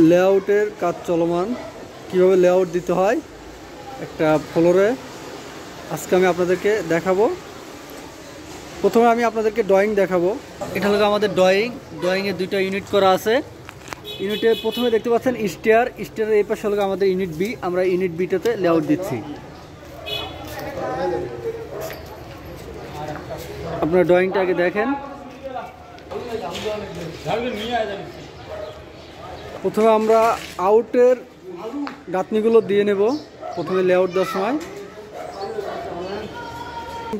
লেআউটের কাজ চলমান, কিভাবে লেআউট দিতে হয় একটা ফ্লোরে আজকে আমি আপনাদেরকে দেখাবো। প্রথমে আমি আপনাদেরকে ড্রয়িং দেখাবো। এটা হলো আমাদের ড্রয়িংয়ে দুইটা ইউনিট করা আছে। ইউনিটে প্রথমে দেখতে পাচ্ছেন স্টেয়ারের এই পাশে হলো আমাদের ইউনিট বি। আমরা ইউনিট বিটাতে লেআউট দিচ্ছি। আপনারা ড্রয়িংটা আগে দেখেন। প্রথমে আমরা আউটের গাঁথনিগুলো দিয়ে নেব। প্রথমে লেআউট দেওয়ার সময়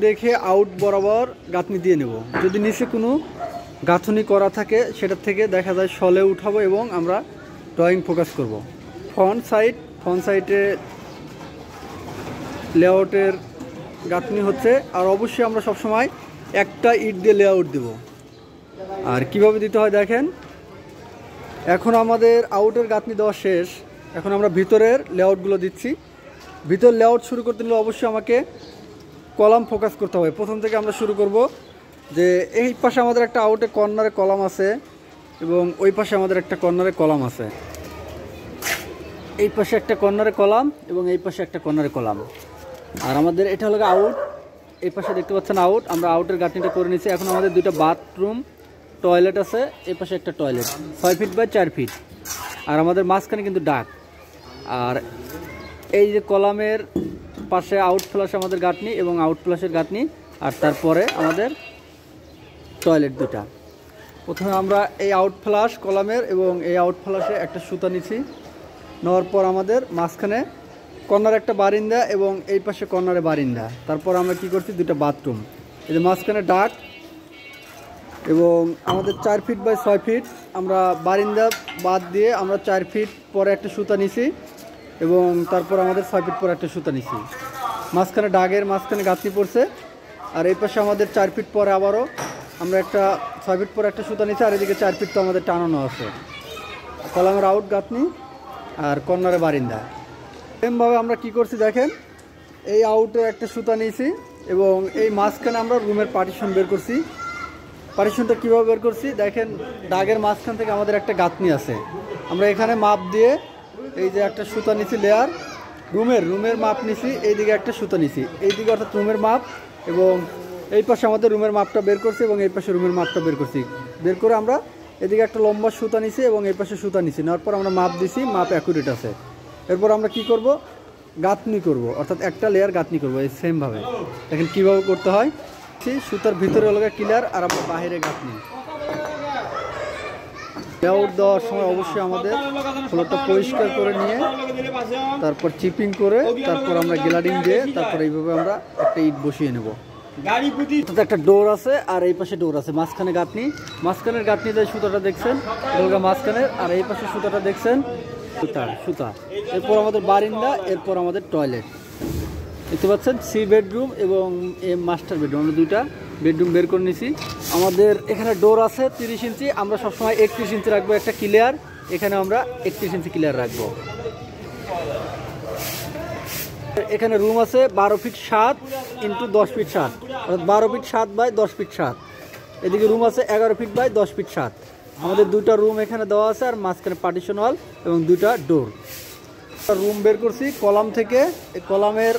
দেখে আউট বরাবর গাঁথনি দিয়ে নেব। যদি নিচে কোনো গাঁথনি করা থাকে সেটার থেকে দেখা যায় শলে উঠাবো এবং আমরা ড্রয়িং ফোকাস করব। ফ্রন্ট সাইডে লেআউটের গাঁথনি হচ্ছে। আর অবশ্যই আমরা সবসময় একটা ইট দিয়ে লেআউট দেব। আর কিভাবে দিতে হয় দেখেন। এখন আমাদের আউটের গাঁথনি দেওয়া শেষ। এখন আমরা ভিতরের লেআউটগুলো দিচ্ছি। ভিতর লেআউট শুরু করতে হলে অবশ্যই আমাকে কলাম ফোকাস করতে হবে। প্রথম থেকে আমরা শুরু করব যে এই পাশে আমাদের একটা আউটে কর্নারে কলাম আছে এবং ওই পাশে আমাদের একটা কর্নারে কলাম আছে। এই পাশে একটা কর্নারে কলাম এবং এই পাশে একটা কর্নারে কলাম। আর আমাদের এটা হলো আউট। এই পাশে দেখতে পাচ্ছেন আউট। আমরা আউটের গাঁথনিটা করে নিয়েছি। এখন আমাদের দুইটা বাথরুম টয়লেট আছে। এই পাশে একটা টয়লেট 6 ফিট বাই 4 ফিট। আর আমাদের মাঝখানে কিন্তু ডাক। আর এই যে কলামের পাশে আউট ফ্লাশ আমাদের গাঁথনি এবং আউট ফ্লাশের গাঁথনি। আর তারপরে আমাদের টয়লেট দুটা। প্রথমে আমরা এই আউট ফ্লাশ কলামের এবং এই আউট ফ্লাশে একটা সুতা নিচ্ছি। নেওয়ার পর আমাদের মাঝখানে কর্নারে একটা বারিন্দা এবং এই পাশে কর্নারে বারিন্দা। তারপর আমরা কি করছি দুটো বাথরুম। এই যে মাঝখানে ডাক এবং আমাদের 4 ফিট বাই 6 ফিট। আমরা বারিন্দা বাদ দিয়ে আমরা 4 ফিট পরে একটা সুতা নিছি এবং তারপর আমাদের 6 ফিট পরে একটা সুতা নিছি। মাঝখানে ডাগের মাঝখানে গাঁথনি পড়ছে। আর এই পাশে আমাদের 4 ফিট পরে আবারও আমরা একটা 6 ফিট পরে একটা সুতা নিছি। আর এদিকে 4 ফিট তো আমাদের টানানো আছে। কলামের আউট গাঁথনি আর কর্নারে বারিন্দা। সেমভাবে আমরা কি করছি দেখেন। এই আউটে একটা সুতা নিয়েছি এবং এই মাঝখানে আমরা রুমের পার্টিশন বের করছি। পার্টিশনটা কীভাবে বের করছি দেখেন। ডাগের মাঝখান থেকে আমাদের একটা গাঁথনি আছে। আমরা এখানে মাপ দিয়ে এই যে একটা সুতা নিছি লেয়ার রুমের মাপ নিছি। এইদিকে একটা সুতা নিছি এইদিকে অর্থাৎ রুমের মাপ এবং এই পাশে আমাদের রুমের মাপটা বের করছি এবং এই পাশে রুমের মাপটা বের করছি। বের করে আমরা এদিকে একটা লম্বা সুতা নিছি এবং এই পাশে সুতা নিছি। নেওয়ার পর আমরা মাপ দিছি, মাপ অ্যাকুরেট আছে। এরপর আমরা কি করব গাঁথনি করব, অর্থাৎ একটা লেয়ার গাঁথনি করব। এই সেমভাবে দেখেন কীভাবে করতে হয়। সুতার ভিতরে হলো ক্লিয়ার আর আমরা বাইরে গাঁথনি। লেআউট দেওয়ার সময় অবশ্যই আমাদের ফ্লোরটা পরিষ্কার করে নিয়ে তারপর চিপিং করে তারপর আমরা গ্লাডিং দিয়ে তারপর এইভাবে আমরা একটা ইট বসিয়ে নেব। একটা ডোর আছে আর এই পাশে ডোর আছে। মাঝখানে গাঁথনি, মাঝখানের গাঁথনিতে সুতাটা দেখছেন মাঝখানের। আর এই পাশে সুতাটা দেখছেন সুতা। এরপর আমাদের বারিন্দা, এরপর আমাদের টয়লেট দেখতে পাচ্ছেন। 3 বেডরুম এবং মাস্টার বেডরুম। আমরা দুইটা বেডরুম বের করে নিয়েছি। আমাদের এখানে ডোর আছে 30 ইঞ্চি। আমরা সবসময় 31 ইঞ্চি রাখবো একটা ক্লিয়ার। এখানে আমরা 31 ইঞ্চি ক্লিয়ার রাখবো। এখানে রুম আছে 12 ফিট 7 ইন্টু 10 ফিট 7, অর্থাৎ 12 ফিট 7 বাই 10 ফিট 7। এদিকে রুম আছে 11 ফিট বাই 10 ফিট 7। আমাদের দুইটা রুম এখানে দেওয়া আছে আর মাঝখানে পার্টিশন ওয়াল এবং দুইটা ডোর। রুম বের করছি কলাম থেকে। এই কলামের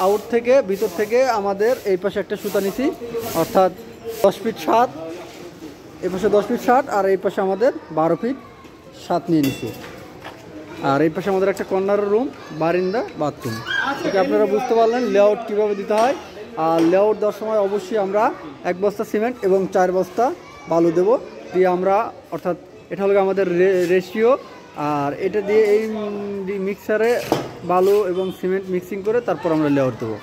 আউট থেকে ভিতর থেকে আমাদের এই পাশে একটা সুতা নিছি, অর্থাৎ 10 ফিট 7। এই পাশে 10 ফিট 7 আর এই পাশে আমাদের 12 ফিট 7 নিয়ে নিছি। আর এই পাশে আমাদের একটা কর্নারের রুম, বারিন্দা, বাথরুম। এটা আপনারা বুঝতে পারলেন লেআউট কীভাবে দিতে হয়। আর লেআউট দেওয়ার সময় অবশ্যই আমরা 1 বস্তা সিমেন্ট এবং 4 বস্তা বালু দেব দিয়ে আমরা, অর্থাৎ এটা হলো আমাদের রেশিও। আর এটা দিয়ে এই মিক্সারে বালু এবং সিমেন্ট মিক্সিং করে তারপর আমরা লেআউট দেবো।